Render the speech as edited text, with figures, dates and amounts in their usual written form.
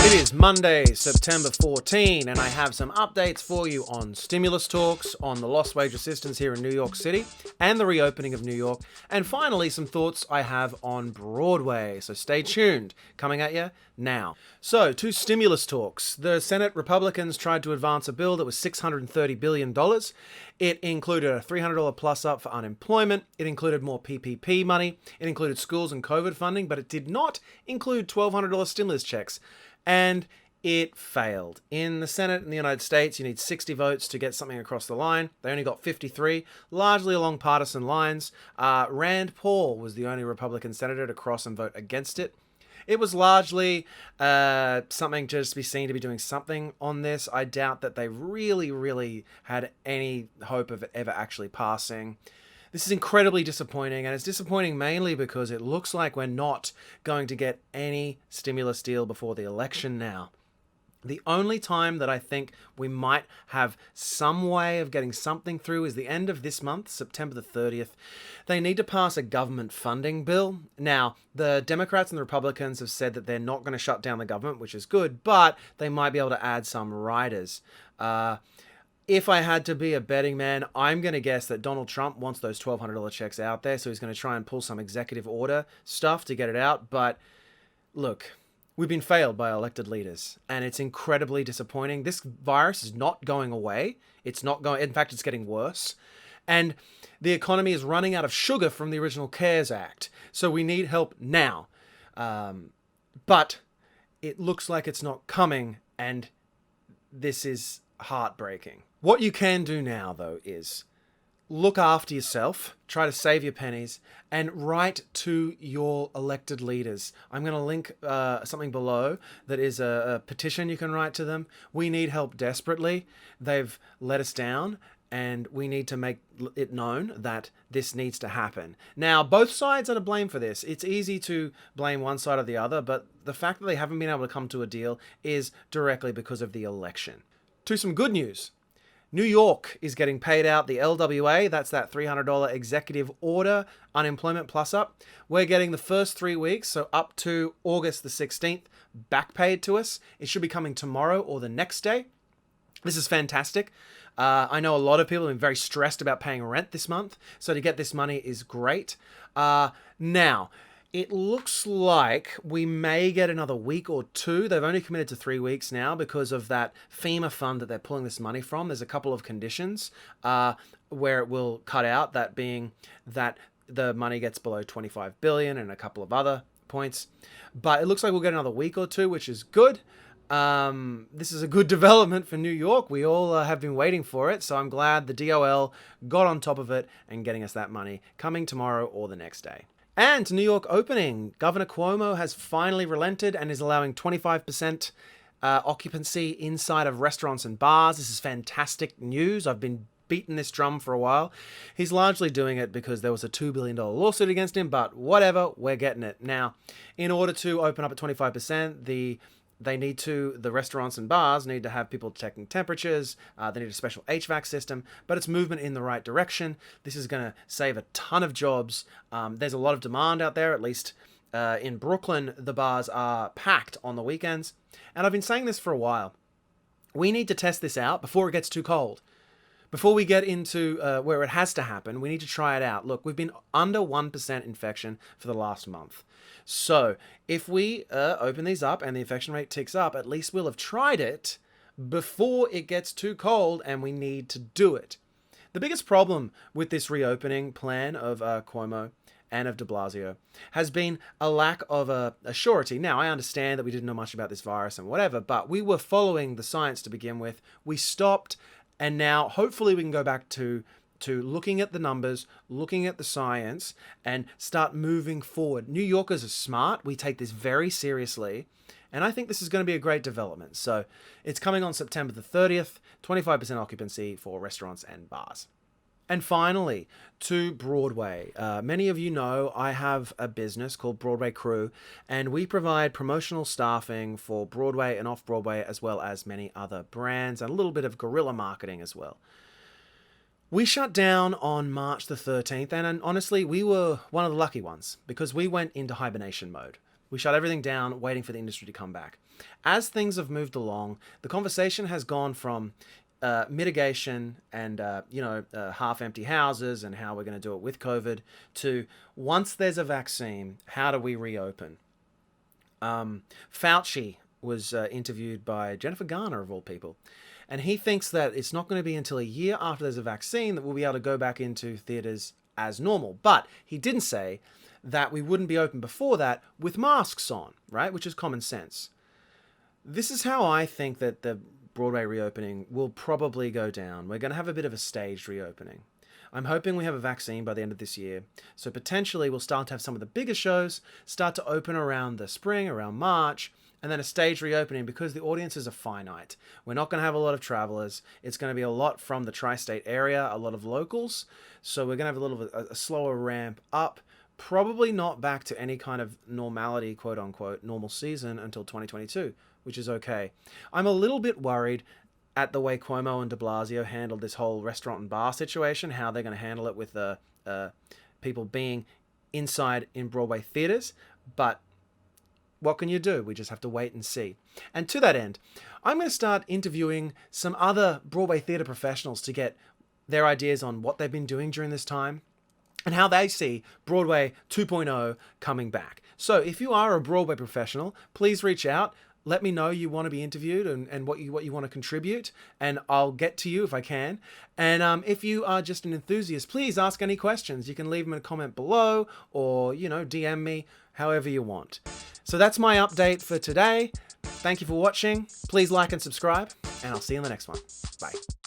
It is Monday, September 14, and I have some updates for you on stimulus talks, on the lost wage assistance here in New York City, and the reopening of New York, and finally some thoughts I have on Broadway. So stay tuned, coming at you now. So, to stimulus talks. The Senate Republicans tried to advance a bill that was $630 billion. It included a $300 plus up for unemployment. It included more PPP money. It included schools and COVID funding, but it did not include $1,200 stimulus checks. And it failed. In the Senate in the United States, you need 60 votes to get something across the line. They only got 53, largely along partisan lines. Rand Paul was the only Republican senator to cross and vote against it. It was largely something just to be seen to be doing something on this. I doubt that they really had any hope of it ever actually passing. This is incredibly disappointing, and it's disappointing mainly because it looks like we're not going to get any stimulus deal before the election now. The only time that I think we might have some way of getting something through is the end of this month, September the 30th. They need to pass a government funding bill. Now, the Democrats and the Republicans have said that they're not going to shut down the government, which is good, but they might be able to add some riders. If I had to be a betting man, I'm going to guess that Donald Trump wants those $1,200 checks out there, so he's going to try and pull some executive order stuff to get it out. But look, we've been failed by elected leaders, and it's incredibly disappointing. This virus is not going away. It's not going. In fact, it's getting worse. And the economy is running out of sugar from the original CARES Act, so we need help now. But it looks like it's not coming, and this is heartbreaking. What you can do now, though, is look after yourself, try to save your pennies, and write to your elected leaders. I'm going to link something below that is a petition you can write to them. We need help desperately. They've let us down, and we need to make it known that this needs to happen. Now, both sides are to blame for this. It's easy to blame one side or the other, but the fact that they haven't been able to come to a deal is directly because of the election. To some good news. New York is getting paid out the LWA, that's that $300 executive order unemployment plus up. We're getting the first 3 weeks, so up to August the 16th, back paid to us. It should be coming tomorrow or the next day. This is fantastic. I know a lot of people have been very stressed about paying rent this month, so to get this money is great. Now, it looks like we may get another week or two. They've only committed to 3 weeks now because of that FEMA fund that they're pulling this money from. There's a couple of conditions where it will cut out, that being that the money gets below $25 billion and a couple of other points. But it looks like we'll get another week or two, which is good. This is a good development for New York. We all have been waiting for it, so I'm glad the DOL got on top of it and getting us that money coming tomorrow or the next day. And New York opening. Governor Cuomo has finally relented and is allowing 25% occupancy inside of restaurants and bars. This is fantastic news. I've been beating this drum for a while. He's largely doing it because there was a $2 billion lawsuit against him, but whatever, we're getting it. Now, in order to open up at 25%, the restaurants and bars need to have people checking temperatures. They need a special HVAC system, but it's movement in the right direction. This is going to save a ton of jobs. There's a lot of demand out there, at least in Brooklyn. The bars are packed on the weekends. And I've been saying this for a while. We need to test this out before it gets too cold. Before we get into where it has to happen, we need to try it out. Look, we've been under 1% infection for the last month. So if we open these up and the infection rate ticks up, at least we'll have tried it before it gets too cold and we need to do it. The biggest problem with this reopening plan of Cuomo and of de Blasio has been a lack of a surety. Now, I understand that we didn't know much about this virus and whatever, but we were following the science to begin with. We stopped, and now hopefully we can go back to looking at the numbers, looking at the science, and start moving forward. New Yorkers are smart. We take this very seriously, and I think this is going to be a great development. So it's coming on September the 30th, 25% occupancy for restaurants and bars. And finally, to Broadway. Many of you know I have a business called Broadway Crew, and we provide promotional staffing for Broadway and off-Broadway, as well as many other brands, and a little bit of guerrilla marketing as well. We shut down on March the 13th, and honestly, we were one of the lucky ones because we went into hibernation mode. We shut everything down, waiting for the industry to come back. As things have moved along, the conversation has gone from mitigation and half-empty houses and how we're going to do it with COVID to once there's a vaccine, how do we reopen? Fauci was interviewed by Jennifer Garner, of all people, and he thinks that it's not going to be until a year after there's a vaccine that we'll be able to go back into theaters as normal. But he didn't say that we wouldn't be open before that with masks on, right? Which is common sense. This is how I think that the Broadway reopening will probably go down. We're going to have a bit of a staged reopening. I'm hoping we have a vaccine by the end of this year, so potentially we'll start to have some of the bigger shows start to open around the spring, around March, and then a staged reopening because the audiences are finite. We're not going to have a lot of travelers. It's going to be a lot from the tri-state area, a lot of locals, so we're going to have a little bit a slower ramp up. Probably not back to any kind of normality, quote unquote, normal season until 2022, which is okay. I'm a little bit worried at the way Cuomo and de Blasio handled this whole restaurant and bar situation, how they're going to handle it with the people being inside in Broadway theaters. But what can you do? We just have to wait and see. And to that end, I'm going to start interviewing some other Broadway theater professionals to get their ideas on what they've been doing during this time and how they see Broadway 2.0 coming back. So if you are a Broadway professional, please reach out. Let me know you want to be interviewed and what you want to contribute, and I'll get to you if I can. And if you are just an enthusiast, please ask any questions. You can leave them in a comment below or, DM me however you want. So that's my update for today. Thank you for watching. Please like and subscribe, and I'll see you in the next one. Bye.